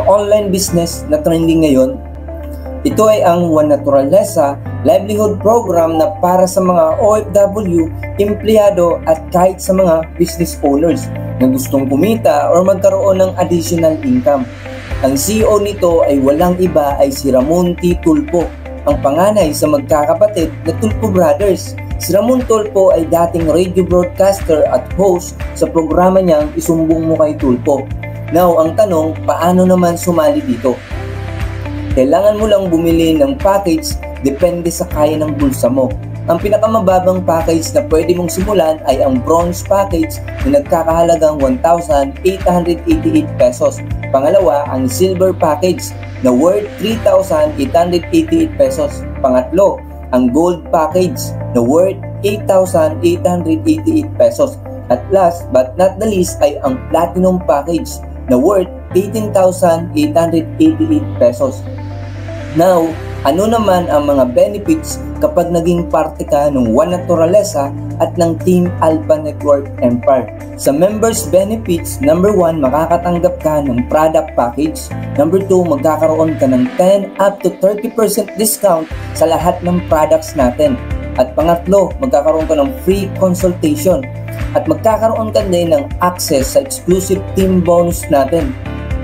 Online business na trending ngayon, ito ay ang One Naturaleza livelihood program na para sa mga OFW, empleyado at kahit sa mga business owners na gustong kumita o magkaroon ng additional income. Ang CEO nito ay walang iba ay si Ramon T. Tulfo, ang panganay sa magkakapatid na Tulfo Brothers. Si Ramon Tulfo ay dating radio broadcaster at host sa programa niyang Isumbong Mo Kay Tulfo. Now, ang tanong, paano naman sumali dito? Kailangan mo lang bumili ng package depende sa kaya ng bulsa mo. Ang pinakamababang package na pwede mong simulan ay ang bronze package na nagkakahalagang 1,888 pesos. Pangalawa, ang silver package na worth 3,888 pesos. Pangatlo, ang gold package na worth 8,888 pesos. At last but not the least ay ang platinum package na worth 18,888 pesos. Now, ano naman ang mga benefits kapag naging parte ka ng One Naturaleza at ng Team Alpha Network Empire? Sa members benefits, number 1, makakatanggap ka ng product package. Number 2, magkakaroon ka ng 10 up to 30% discount sa lahat ng products natin. At pangatlo, magkakaroon ka ng free consultation. At magkakaroon ka din ng access sa exclusive team bonus natin.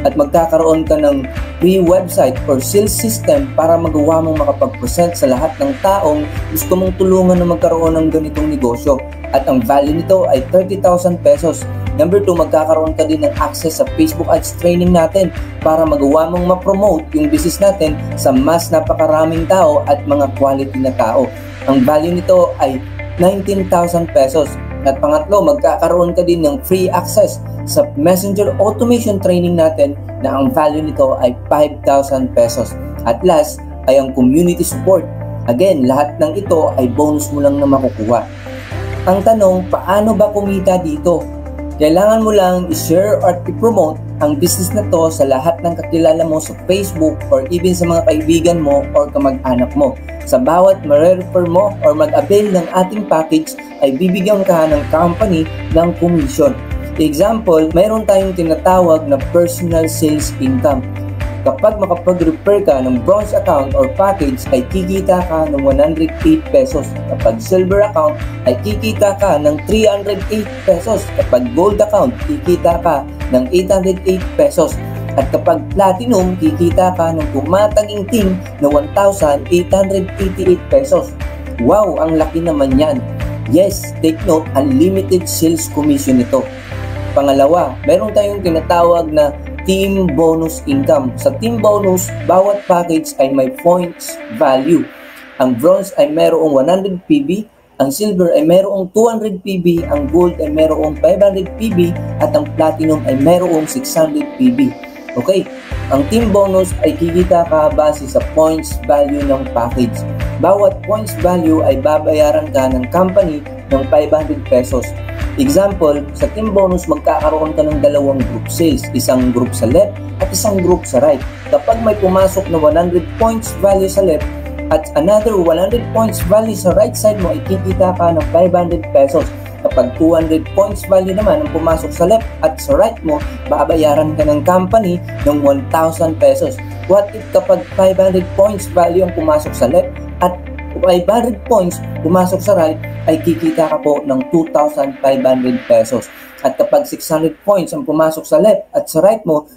At magkakaroon ka ng free website or sales system para magawa mong makapag-present sa lahat ng taong gusto mong tulungan na magkaroon ng ganitong negosyo. At ang value nito ay 30,000 pesos. Number 2, magkakaroon ka din ng access sa Facebook Ads training natin para magawa mong ma-promote yung business natin sa mas napakaraming tao at mga quality na tao. Ang value nito ay 19,000 pesos. At pangatlo, magkakaroon ka din ng free access sa Messenger Automation training natin na ang value nito ay 5,000 pesos. At last ay ang community support. Again, lahat ng ito ay bonus mo lang na makukuha. Ang tanong, paano ba kumita dito? Kailangan mo lang i-share or i-promote ang business na to sa lahat ng kakilala mo sa Facebook or even sa mga kaibigan mo or kamag-anak mo. Sa bawat ma-refer mo or mag-avail ng ating package ay bibigyan ka ng company ng commission. Example, mayroon tayong tinatawag na personal sales income. Kapag makapag-refer ka ng bronze account or package ay kikita ka ng 108 pesos. Kapag silver account ay kikita ka ng 308 pesos. Kapag gold account, kikita ka ng 808 pesos. At kapag platinum, kikita ka ng tumataging team na 1,888 pesos. Wow, ang laki naman yan. Yes, take note, unlimited sales commission ito. Pangalawa, meron tayong tinatawag na team bonus income. Sa team bonus, bawat package ay may points value. Ang bronze ay mayroong 100 PB, ang silver ay mayroong 200 PB, ang gold ay mayroong 500 PB, at ang platinum ay mayroong 600 PB. Okay, ang team bonus ay kikita ka base sa points value ng package. Bawat points value ay babayaran ka ng company ng 500 pesos. Example, sa team bonus magkakaroon ka ng dalawang group sales, isang group sa left at isang group sa right. Kapag may pumasok na 100 points value sa left at another 100 points value sa right side mo ay kikita ka ng 500 pesos. Kapag 200 points value naman ang pumasok sa left at sa right mo, babayaran ka ng company ng 1,000 pesos. What if kapag 500 points value ang pumasok sa left at 500 points pumasok sa right, ay kikita ka po ng 2,500 pesos. At kapag 600 points ang pumasok sa left at sa right mo,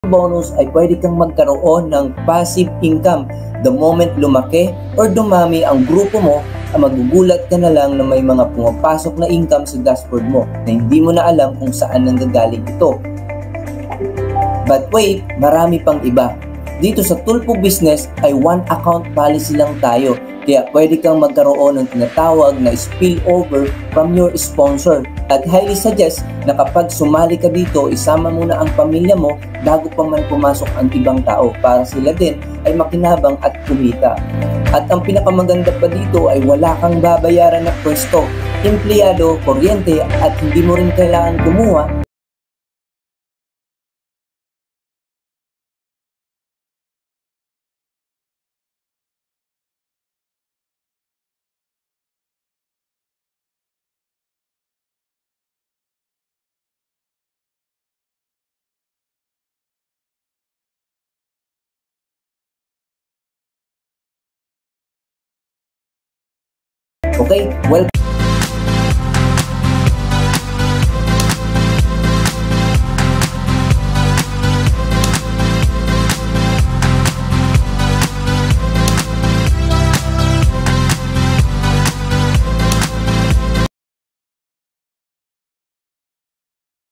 bonus ay pwede kang magkaroon ng passive income the moment lumaki or dumami ang grupo mo. Magugulat ka na lang na may mga pumapasok na income sa dashboard mo na hindi mo na alam kung saan nanggagaling ito. But wait, marami pang iba. Dito sa Tulfo Business ay one account policy lang tayo, kaya pwede kang magkaroon ng tinatawag na spillover from your sponsor. At highly suggest na kapag sumali ka dito, isama muna ang pamilya mo bago pa man pumasok ang ibang tao para sila din ay makinabang at kumita. At ang pinakamaganda pa dito ay wala kang babayaran na pwesto, empleyado, kuryente at hindi mo rin kailangan kumuha Okay? Well,